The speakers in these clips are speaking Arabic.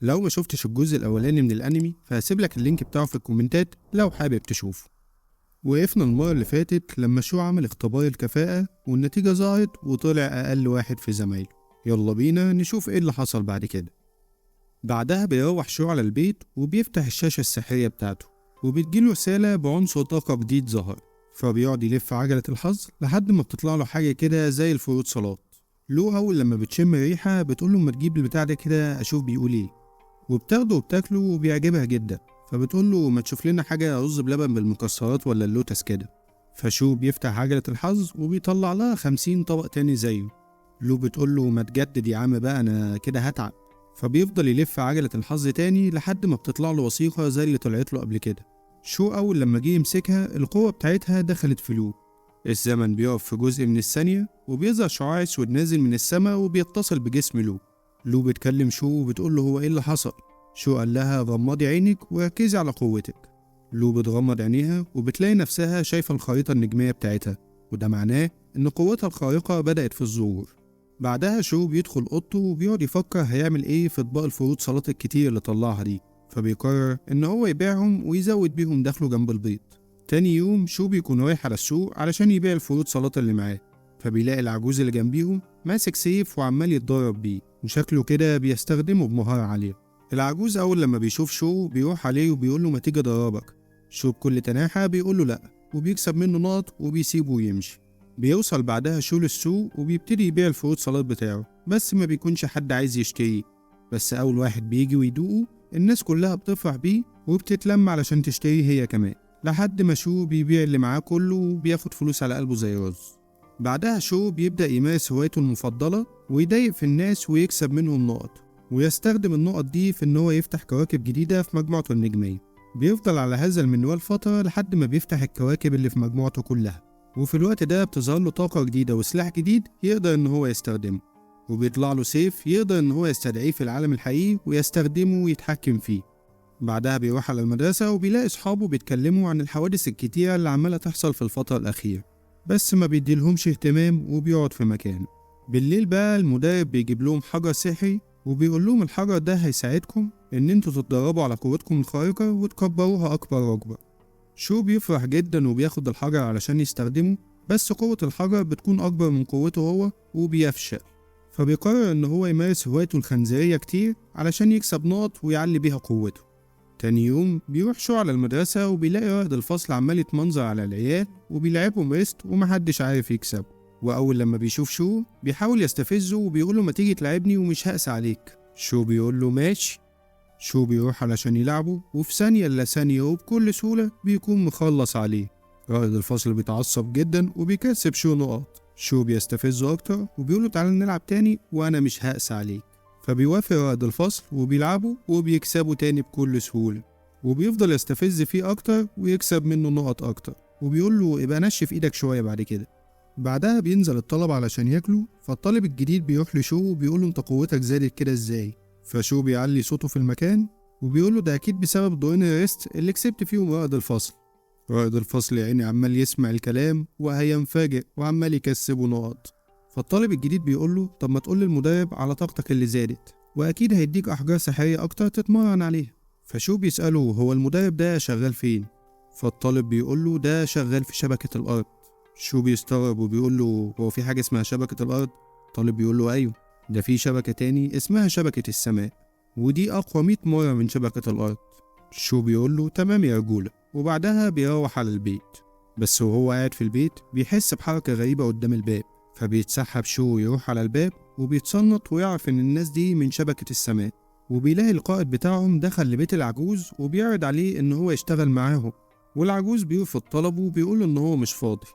لو ما شفتش الجزء الأولاني من الأنمي فهسيب لك اللينك بتاعه في الكومنتات لو حابب تشوفه. وقفنا المرة اللي فاتت لما شو عمل اختبار الكفاءة والنتيجة ظهرت وطلع أقل واحد في زمايله. يلا بينا نشوف ايه اللي حصل بعد كده. بعدها بيروح شو على البيت وبيفتح الشاشة السحرية بتاعته وبتجيله رسالة بعنصر طاقة جديد ظهر، فبيقعد يلف عجلة الحظ لحد ما بتطلع له حاجة كده زي الفروت صالات. لو أول لما بتشم ريحة بتقوله ما تجيب البتاع ده كده أشوف بيقول ايه، وبتاخده وبتاكله وبيعجبها جدا، فبتقوله ما تشوف لنا حاجة رز بلبن بالمكسرات ولا اللوتس كده. فشو بيفتح عجلة الحظ وبيطلع لها 50 طبق تاني زيه. لو بتقوله ما تجدد يا عم بقى أنا كده هتعب، فبيفضل يلف عجلة الحظ تاني لحد ما بتطلع له وثيقة زي اللي طلعت له قبل كده. شو أول لما جه يمسكها القوة بتاعتها دخلت في لو. الزمن بيقف في جزء من الثانية وبيظهر شعاع اسود نازل من السماء وبيتصل بجسم لو. لو بتكلم شو وبتقوله هو ايه اللي حصل. شو قال لها غمضي عينك وركزي على قوتك. لو بتغمض عينيها وبتلاقي نفسها شايفة الخريطة النجمية بتاعتها، وده معناه إن قوتها الخارقة بدأت في الظهور. بعدها شو بيدخل أوضته وبيقعد يفكر هيعمل إيه في أطباق الفروت سلطة الكتير اللي طلعها دي، فبيقرر إن هو يبيعهم ويزود بيهم دخله جنب البيض. تاني يوم شو بيكون رايح على السوق علشان يبيع الفروت سلطة اللي معاه، فبيلاقي العجوز اللي جنبيهم ماسك سيف وعمال يتدرب بيه وشكله كده بيستخدمه بمهارة عالية. العجوز أول لما بيشوف شو بيروح عليه وبيقوله ما تيجي أدربك. شو بكل تناحة بيقوله لأ وبيكسب منه نقط وبيسيبه ويمشي. بيوصل بعدها شو للسوق وبيبتدي يبيع الفروت سلطات بتاعه، بس ما بيكونش حد عايز يشتريه. بس أول واحد بيجي ويدوقه الناس كلها بتفرح بيه وبتتلم علشان تشتريه هي كمان، لحد ما شو بيبيع اللي معاه كله وبياخد فلوس على قلبه زي رز. بعدها شو بيبدأ يمارس هوايته المفضلة ويضايق في الناس ويكسب منهم نقط، ويستخدم النقط دي في إن هو يفتح كواكب جديدة في مجموعته النجمية. بيفضل على هذا المنوال فترة لحد ما بيفتح الكواكب اللي في مجموعته كلها، وفي الوقت ده بتظهر له طاقة جديدة وسلاح جديد يقدر إن هو يستخدمه، وبيطلع له سيف يقدر إن هو يستدعيه في العالم الحقيقي ويستخدمه ويتحكم فيه. بعدها بيروح على المدرسة وبيلاقي أصحابه بيتكلموا عن الحوادث الكتيرة اللي عمالة تحصل في الفترة الأخيرة، بس ما بيديلهمش اهتمام وبيقعد في مكانه. بالليل بقى المدرب بيجيب لهم حجر سحري وبيقول لهم الحجر ده هيساعدكم إن انتوا تتدربوا على قوتكم الخارقة وتكبروها أكبر وأكبر. شو بيفرح جدا وبياخد الحجر علشان يستخدمه، بس قوة الحجر بتكون أكبر من قوته هو وبيفشل، فبيقرر إن هو يمارس هوايته الخنزيرية كتير علشان يكسب نقط ويعلي بيها قوته. تاني يوم بيروح شو على المدرسة وبيلاقي رائد الفصل عمال يتمنظر على العيال وبيلعبهم ريست ومحدش عارف يكسب. وأول لما بيشوف شو بيحاول يستفزه وبيقوله ما تيجي تلعبني ومش هقسى عليك. شو بيقوله ماشي. شو بيروح علشان يلعبه وفي ثانية إلا ثانية وبكل سهولة بيكون مخلص عليه. رائد الفصل بيتعصب جدا وبيكسب شو نقط. شو بيستفزه أكتر وبيقوله تعالى نلعب تاني وأنا مش هقسى عليك، فبيوافق رائد الفصل وبيلعبوا وبيكسبوا تاني بكل سهولة، وبيفضل يستفز فيه أكتر ويكسب منه نقط أكتر، وبيقول له ابقى نشف إيدك شوية بعد كده. بعدها بينزل الطلبة علشان ياكلوا، فالطالب الجديد بيروح لشو وبيقوله انت قوتك زادت كده ازاي. فشو بيعلي صوته في المكان وبيقوله ده أكيد بسبب دورين الريست اللي كسبت فيهم رائد الفصل. رائد الفصل يا عيني عمال يسمع الكلام وهينفاجئ وعمال يكسبه نقط. فالطالب الجديد بيقوله طب ما تقول للمدرب على طاقتك اللي زادت وأكيد هيديك أحجار سحرية أكتر تتمرن عليها. فشو بيسأله هو المدرب ده شغال فين؟ فالطالب بيقوله ده شغال في شبكة الأرض. شو بيستغرب وبيقوله هو في حاجة اسمها شبكة الأرض؟ الطالب بيقوله أيوه، ده في شبكة تاني اسمها شبكة السماء ودي أقوى 100 مرة من شبكة الأرض. شو بيقوله تمام يا رجولة، وبعدها بيروح على البيت. بس وهو قاعد في البيت بيحس بحركة غريبة قدام الباب، فبيتسحب شو يروح على الباب وبيتصنط ويعرف إن الناس دي من شبكة السماء، وبيلاقي القائد بتاعهم دخل لبيت العجوز وبيعرض عليه إن هو يشتغل معاهم، والعجوز بيرفض طلبه وبيقول إن هو مش فاضي.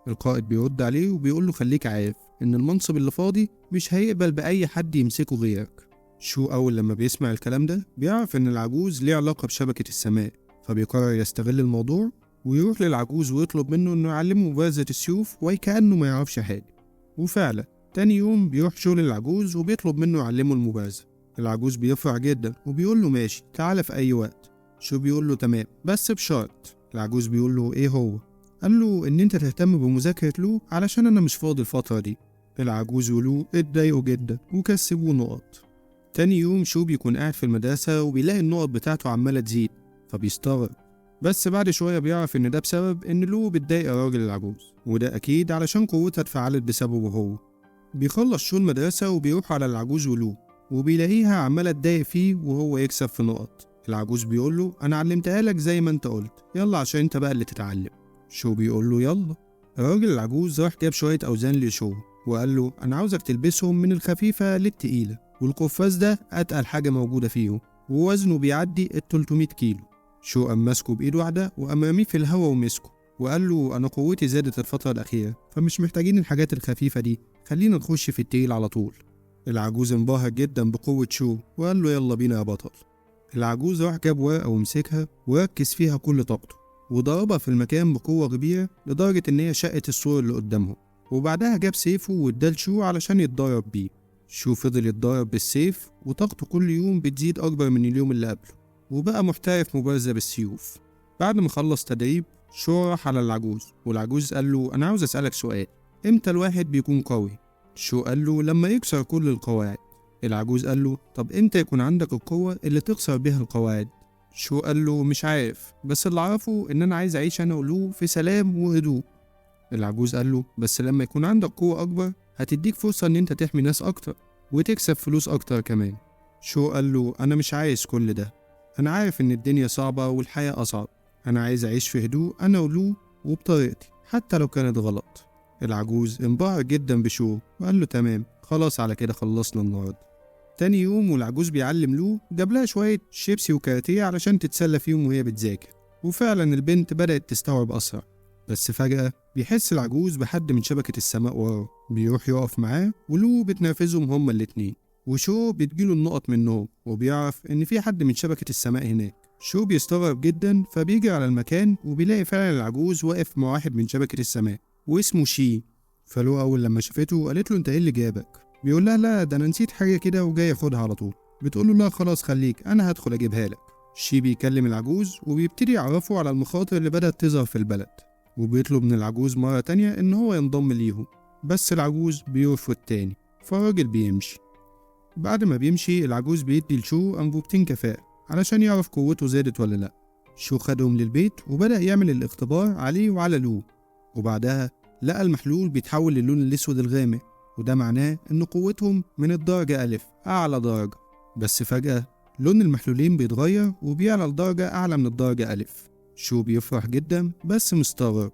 القائد بيرد عليه وبيقول له خليك عارف إن المنصب اللي فاضي مش هيقبل بأي حد يمسكه غيرك. شو أول لما بيسمع الكلام ده بيعرف إن العجوز ليه علاقة بشبكة السماء، فبيقرر يستغل الموضوع ويروح للعجوز ويطلب منه إنه يعلمه مبارزة السيوف وكأنه ما يعرفش حاجة. وفعلا تاني يوم بيروح شو للعجوز وبيطلب منه يعلمه المبارزة. العجوز بيفرح جدا وبيقول له ماشي تعالى في أي وقت. شو بيقول له تمام بس بشرط. العجوز بيقول له إيه هو؟ قال له إن أنت تهتم بمذاكرة لو علشان أنا مش فاضي الفترة دي. العجوز ولو اتضايقوا جدا وكسبوه نقط. تاني يوم شو بيكون قاعد في المدرسة وبيلاقي النقط بتاعته عمالة تزيد، فبيستغرب. بس بعد شوية بيعرف إن ده بسبب إن لو بتضايق الراجل العجوز، وده أكيد علشان قوتها اتفعلت بسببه هو. بيخلص شو المدرسة وبيروح على العجوز ولو، وبيلاقيها عمالة تضايق فيه وهو يكسب في نقط. العجوز بيقوله أنا علمتها لك زي ما أنت قلت، يلا عشان أنت بقى اللي تتعلم. شو بيقوله يلا. الراجل العجوز راح جاب شوية أوزان لشو وقال له أنا عاوزك تلبسهم من الخفيفة للتقيلة، والقفاز ده أتقل حاجة موجودة فيهم ووزنه بيعدي 300 كيلو. شو قام ماسكه بإيد واحدة وقام رميه في الهوا ومسكه وقال له أنا قوتي زادت الفترة الأخيرة، فمش محتاجين الحاجات الخفيفة دي، خلينا نخش في التقيل على طول. العجوز انبهر جدا بقوة شو وقال له يلا بينا يا بطل. العجوز راح جاب ورقة ومسكها وركز فيها كل طاقته وضربها في المكان بقوة كبيرة لدرجة إن هي شقت السور اللي قدامهم، وبعدها جاب سيفه واداه شو علشان يتدرب بيه. شو فضل يتدرب بالسيف وطاقته كل يوم بتزيد أكبر من اليوم اللي قبله، وبقى محترف مبارزة بالسيوف. بعد ما خلص تدريب شو راح على العجوز، والعجوز قال له أنا عاوز أسألك سؤال، إمتى الواحد بيكون قوي؟ شو قال له لما يكسر كل القواعد. العجوز قال له طب إمتى يكون عندك القوة اللي تكسر بيها القواعد؟ شو قال له مش عارف، بس اللي أعرفه إن أنا عايز أعيش أنا ولو في سلام وهدوء. العجوز قال له بس لما يكون عندك قوة أكبر هتديك فرصة إن أنت تحمي ناس أكتر وتكسب فلوس أكتر كمان. شو قال له أنا مش عايز كل ده، أنا عارف إن الدنيا صعبة والحياة أصعب، أنا عايز أعيش في هدوء أنا ولو وبطريقتي حتى لو كانت غلط. العجوز انبهر جدا بشو وقال له تمام خلاص، على كده خلصنا النهارده. تاني يوم والعجوز بيعلم لو جاب لها شوية شيبسي وكاراتيه علشان تتسلى فيهم وهي بتذاكر، وفعلا البنت بدأت تستوعب أسرع. بس فجأة بيحس العجوز بحد من شبكة السماء وراه، بيروح يقف معاه ولو بتنافسهم هما الاتنين، وشو بتجيله النقط منهم وبيعرف إن في حد من شبكة السماء هناك. شو بيستغرب جدا فبيجي على المكان وبيلاقي فعلا العجوز واقف مع واحد من شبكة السماء واسمه شي. فلو أول لما شافته قالت له أنت إيه اللي جابك؟ بيقول لها لا ده أنا نسيت حاجة كده وجاي أخدها على طول. بتقول له لا خلاص خليك أنا هدخل أجيبها لك. شي بيكلم العجوز وبيبتدي يعرفه على المخاطر اللي بدأت تظهر في البلد، وبيطلب من العجوز مرة تانية إن هو ينضم ليهم، بس العجوز بيرفض تاني، فالراجل بيمشي. بعد ما بيمشي العجوز بيدي لشو أنبوبتين كفاءة علشان يعرف قوته زادت ولا لأ. شو خدهم للبيت وبدأ يعمل الاختبار عليه وعلى لو، وبعدها لقى المحلول بيتحول للون الأسود الغامق، وده معناه إن قوتهم من الدرجة ألف أعلى درجة. بس فجأة لون المحلولين بيتغير وبيعلى لدرجة أعلى من الدرجة ألف. شو بيفرح جدا بس مستغرب،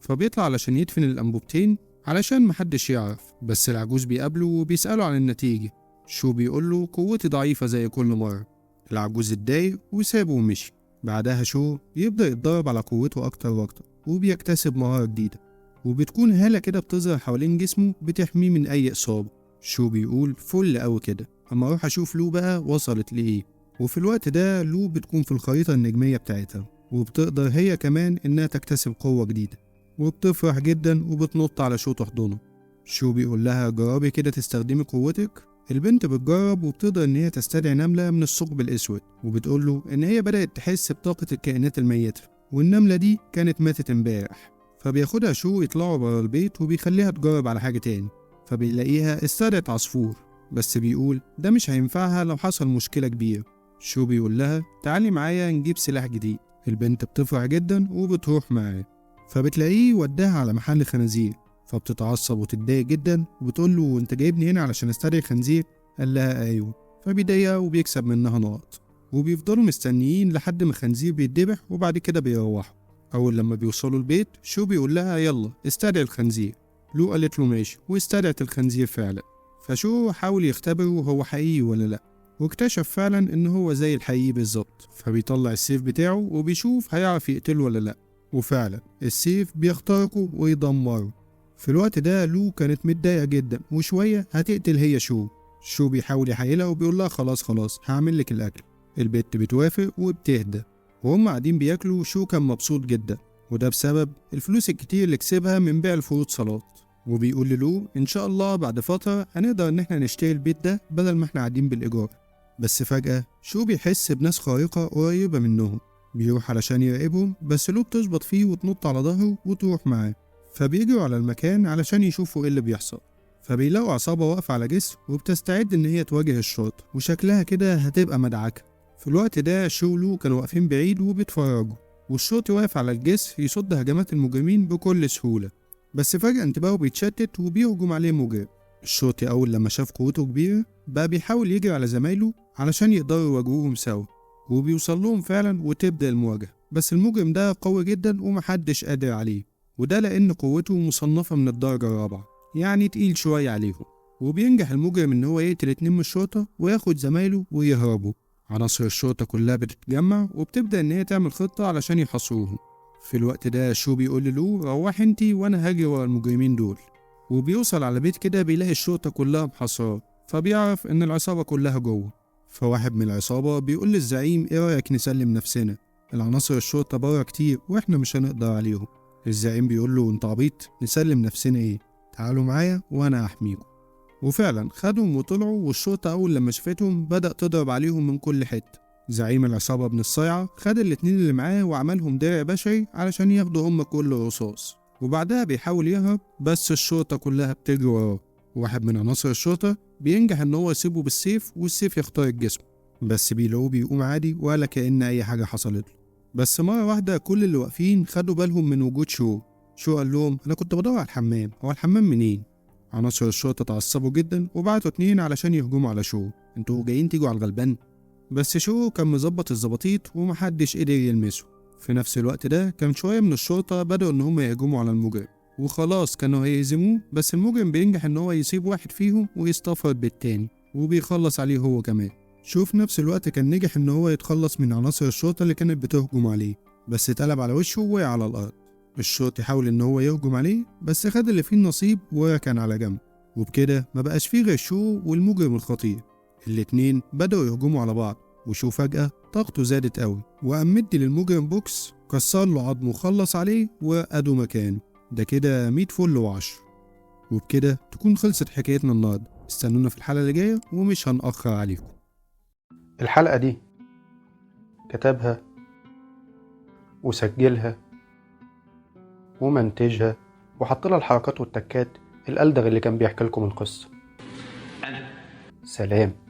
فبيطلع علشان يدفن الأنبوبتين علشان محدش يعرف، بس العجوز بيقابله وبيسأله عن النتيجة. شو بيقوله قوتي ضعيفة زي كل مرة. العجوز اتضايق وسابه ومشي. بعدها شو بيبدأ يتدرب على قوته أكتر وأكتر وبيكتسب مهارة جديدة، وبتكون هالة كده بتظهر حوالين جسمه بتحميه من أي إصابة. شو بيقول فل أوي كده، أما أروح أشوف لو بقى وصلت لإيه. وفي الوقت ده لو بتكون في الخريطة النجمية بتاعتها، وبتقدر هي كمان إنها تكتسب قوة جديدة، وبتفرح جدا وبتنط على شو تحضنه. شو بيقول لها جربي كده تستخدمي قوتك. البنت بتجرب وبتقدر إن هي تستدعي نملة من الثقب الأسود، وبتقول له إن هي بدأت تحس بطاقة الكائنات الميتة، والنملة دي كانت ماتت امبارح. فبياخدها شو يطلعوا برا البيت وبيخليها تجرب على حاجة تاني، فبيلاقيها استدعت عصفور، بس بيقول ده مش هينفعها لو حصل مشكلة كبيرة. شو بيقول لها تعالي معايا نجيب سلاح جديد. البنت بتفرح جدا وبتروح معاه، فبتلاقيه وداها على محل خنازير، فبتتعصب وتتضايق جدا وبتقول له انت جايبني هنا علشان استدعي خنزير؟ قال لها ايوه. فبيضايقها وبيكسب منها نقط، وبيفضلوا مستنيين لحد ما الخنزير بيتذبح وبعد كده بيروحوا. اول لما بيوصلوا البيت شو بيقول لها يلا استدعي الخنزير. لو قالت له ماشي واستدعت الخنزير فعلا. فشو حاول يختبره هو حقيقي ولا لا، واكتشف فعلا ان هو زي الحقيقي بالظبط. فبيطلع السيف بتاعه وبيشوف هيعرف يقتله ولا لا، وفعلا السيف بيخترقه ويدمره. في الوقت ده لو كانت متضايقة جدا وشوية هتقتل هي شو بيحاول يحايلها وبيقول لها خلاص هعمل لك الأكل. البت بتوافق وبتهدى، وهم قاعدين بياكلوا شو كان مبسوط جدا، وده بسبب الفلوس الكتير اللي كسبها من بيع الفروت سلطات. وبيقول للو إن شاء الله بعد فترة هنقدر إن احنا نشتري البيت ده بدل ما احنا قاعدين بالإيجار. بس فجأة شو بيحس بناس خارقة قريبة منهم، بيروح علشان يراقبهم، بس لو بتشبط فيه وتنط على ظهره وتروح معاه. فبيجروا على المكان علشان يشوفوا ايه اللي بيحصل. فبيلاقوا عصابة واقفة على جسر وبتستعد إن هي تواجه الشرطة، وشكلها كده هتبقى مدعكة. في الوقت ده شو ولو كانوا واقفين بعيد وبيتفرجوا، والشرطي واقف على الجسر يصد هجمات المجرمين بكل سهولة. بس فجأة انتباهه بيتشتت وبيهجم عليه مجرم. الشرطي أول لما شاف قوته كبيرة بقى بيحاول يجري على زمايله علشان يقدروا يواجهوهم سوا، وبيوصل لهم فعلا وتبدأ المواجهة. بس المجرم ده قوي جدا ومحدش قادر عليه، وده لأن قوته مصنفة من الدرجة الرابعة، يعني تقيل شوية عليهم. وبينجح المجرم إن هو يقتل 2 من الشرطة وياخد زمايله ويهربوا. عناصر الشرطة كلها بتتجمع وبتبدأ إن هي تعمل خطة علشان يحاصروهم. في الوقت ده شو بيقول له روح انتي وانا هاجي ورا المجرمين دول. وبيوصل على بيت كده بيلاقي الشرطة كلها محاصراه، فبيعرف ان العصابة كلها جوه. فواحد من العصابة بيقول للزعيم ايه رأيك نسلم نفسنا، العناصر الشرطة بره كتير واحنا مش هنقدر عليهم. الزعيم بيقول له انت عبيط، نسلم نفسنا ايه، تعالوا معايا وانا احميكم. وفعلا خدهم وطلعوا، والشرطة اول لما شافتهم بدأ تضرب عليهم من كل حتة. زعيم العصابة ابن الصيعة خد الاتنين اللي معاه وعملهم درع بشري علشان ياخدوا هم كل رصاص، وبعدها بيحاول يهرب بس الشرطة كلها بتجري وراه. واحد من عناصر الشرطة بينجح ان هو يسيبه بالسيف والسيف يخترق جسمه، بس بيلاقوه بيقوم عادي ولا كأن اي حاجة حصلت له. بس مرة واحدة كل اللي واقفين خدوا بالهم من وجود شو قال لهم انا كنت بدور على الحمام، هو الحمام منين؟ عناصر الشرطة اتعصبوا جدا وبعتوا 2 علشان يهجموا على انتوا جايين تيجوا على الغلبان؟ بس شو كان مظبط الزباطيط ومحدش قدر يلمسه. في نفس الوقت ده كان شوية من الشرطة بدأوا إن هم يهجموا على المجرم، وخلاص كانوا هيهزموه، بس المجرم بينجح إن هو يسيب واحد فيهم ويستفرد بالتاني وبيخلص عليه هو كمان. شو في نفس الوقت كان نجح إن هو يتخلص من عناصر الشرطة اللي كانت بتهجم عليه، بس اتقلب على وشه ووقع على الأرض. الشرطي حاول إن هو يهجم عليه بس خد اللي فيه النصيب وكان على جنب، وبكده مبقاش فيه غير شو والمجرم الخطير. الاتنين بدأوا يهجموا على بعض، وشو فجأة طاقته زادت قوي وقام مدي للمجرم بوكس كسر له عظمه وخلص عليه وقعده مكانه. ده كده 100 فل و10. وبكده تكون خلصت حكايتنا النهارده، استنونا في الحلقة اللي جاية ومش هنأخر عليكم. الحلقة دي كتبها وسجلها ومنتجها وحط لها الحركات والتكات الألدغ اللي كان بيحكي لكم القصة. سلام.